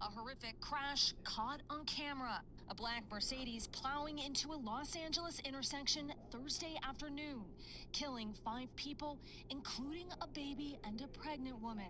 A horrific crash caught on camera. A black Mercedes plowing into a Los Angeles intersection Thursday afternoon, killing 5 people, including a baby and a pregnant woman,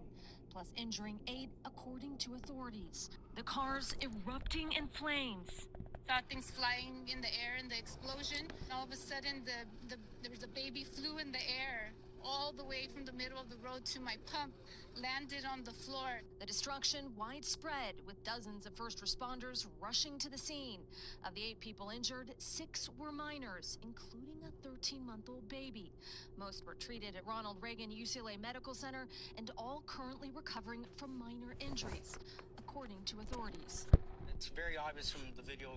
plus injuring 8, according to authorities. The cars erupting in flames. Saw things flying in the air in the explosion. All of a sudden, there was a baby flew in the air all the way from the middle of the road to my pump, landed on the floor. The destruction widespread, with dozens of first responders rushing to the scene. Of the 8 people injured, 6 were minors, including a 13-month-old baby. Most were treated at Ronald Reagan UCLA Medical Center, and all currently recovering from minor injuries, according to authorities. It's very obvious from the video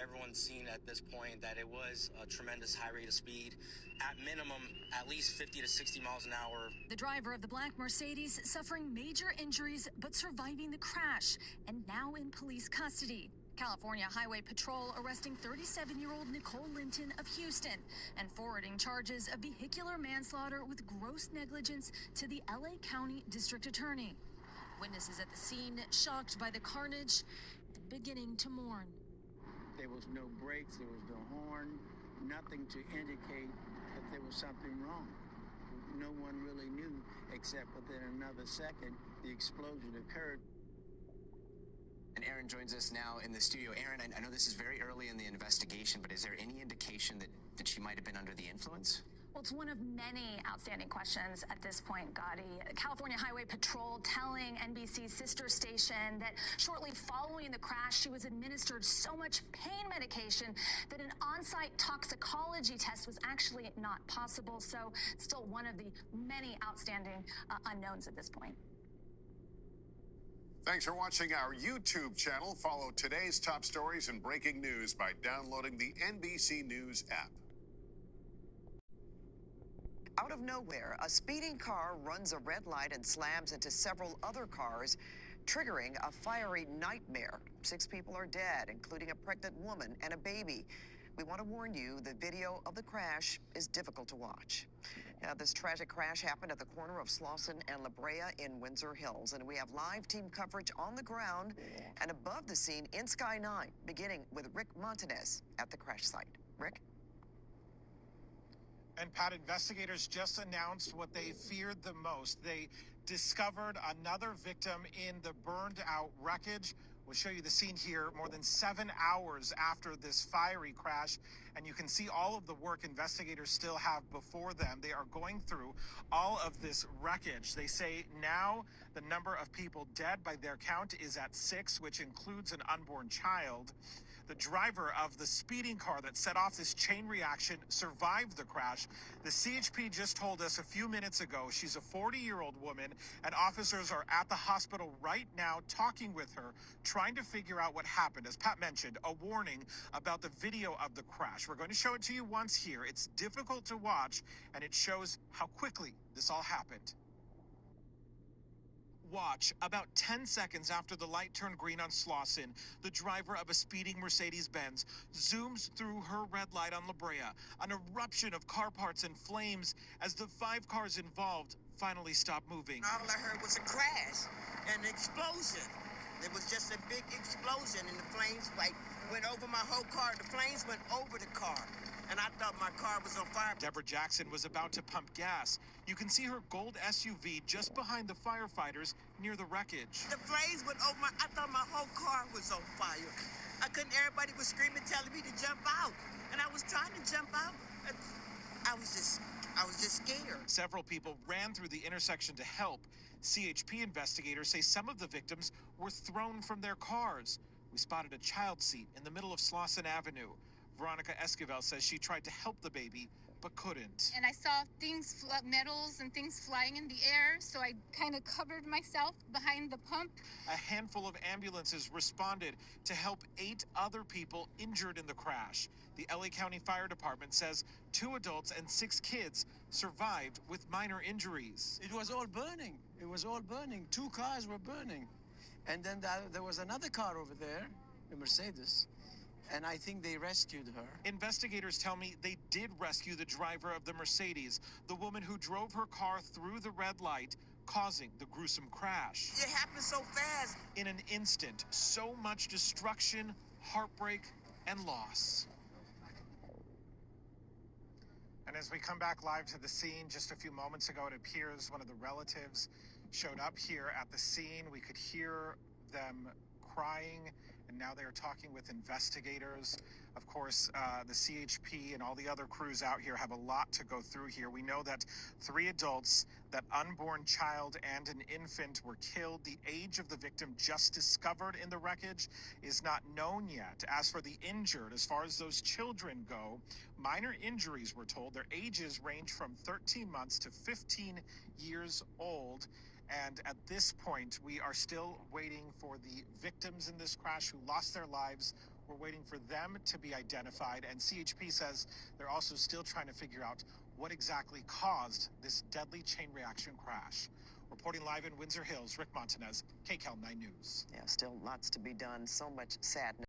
everyone's seen at this point that it was a tremendous high rate of speed. At minimum, at least 50 to 60 miles an hour. The driver of the black Mercedes suffering major injuries but surviving the crash and now in police custody. California Highway Patrol arresting 37-year-old Nicole Linton of Houston and forwarding charges of vehicular manslaughter with gross negligence to the LA County District Attorney. Witnesses at the scene, shocked by the carnage, beginning to mourn. There was no brakes, there was no horn, nothing to indicate that there was something wrong. No one really knew, except within another second, the explosion occurred. And Aaron joins us now in the studio. Aaron, I know this is very early in the investigation, but is there any indication that she might have been under the influence? Well, it's one of many outstanding questions at this point, Gotti. California Highway Patrol telling NBC's sister station that shortly following the crash, she was administered so much pain medication that an on-site toxicology test was actually not possible. So still one of the many outstanding unknowns at this point. Thanks for watching our YouTube channel. Follow today's top stories and breaking news by downloading the NBC News app. Out of nowhere, a speeding car runs a red light and slams into several other cars, triggering a fiery nightmare. 6 people are dead, including a pregnant woman and a baby. We want to warn you, the video of the crash is difficult to watch. Now, this tragic crash happened at the corner of Slauson and La Brea in Windsor Hills, and we have live team coverage on the ground and above the scene in Sky 9, beginning with Rick Montanez at the crash site. Rick? And Pat, investigators just announced what they feared the most. They discovered another victim in the burned out wreckage. We'll show you the scene here more than 7 hours after this fiery crash. And you can see all of the work investigators still have before them. They are going through all of this wreckage. They say now the number of people dead by their count is at 6, which includes an unborn child. The driver of the speeding car that set off this chain reaction survived the crash. The CHP just told us a few minutes ago she's a 40-year-old woman, and officers are at the hospital right now talking with her, trying to figure out what happened. As Pat mentioned, a warning about the video of the crash. We're going to show it to you once here. It's difficult to watch, and it shows how quickly this all happened. Watch, about 10 seconds after the light turned green on Slauson, the driver of a speeding Mercedes-Benz zooms through her red light on La Brea, an eruption of car parts and flames as the 5 cars involved finally stop moving. All I heard was a crash and an explosion. It was just a big explosion, and the flames went over my whole car. The flames went over the car, and I thought my car was on fire. Deborah Jackson was about to pump gas. You can see her gold SUV just behind the firefighters near the wreckage. The flames went over I thought my whole car was on fire. Everybody was screaming, telling me to jump out, and I was trying to jump out. I was just scared. Several people ran through the intersection to help. CHP investigators say some of the victims were thrown from their cars. We spotted a child seat in the middle of Slauson Avenue. Veronica Esquivel says she tried to help the baby, but couldn't. And I saw things, metals and things flying in the air, so I kind of covered myself behind the pump. A handful of ambulances responded to help 8 other people injured in the crash. The LA County Fire Department says 2 adults and 6 kids survived with minor injuries. It was all burning. It was all burning. 2 cars were burning. And then there was another car over there, a Mercedes, and I think they rescued her. Investigators tell me they did rescue the driver of the Mercedes, the woman who drove her car through the red light, causing the gruesome crash. It happened so fast. In an instant, so much destruction, heartbreak, and loss. And as we come back live to the scene, just a few moments ago, it appears one of the relatives showed up here at the scene. We could hear them crying, and now they are talking with investigators. Of course, the CHP and all the other crews out here have a lot to go through here. We know that 3 adults, that unborn child and an infant were killed. The age of the victim just discovered in the wreckage is not known yet. As for the injured, as far as those children go, minor injuries, we're told. Their ages range from 13 months to 15 years old. And at this point, we are still waiting for the victims in this crash who lost their lives. We're waiting for them to be identified. And CHP says they're also still trying to figure out what exactly caused this deadly chain reaction crash. Reporting live in Windsor Hills, Rick Montanez, KCAL 9 News. Yeah, still lots to be done. So much sadness.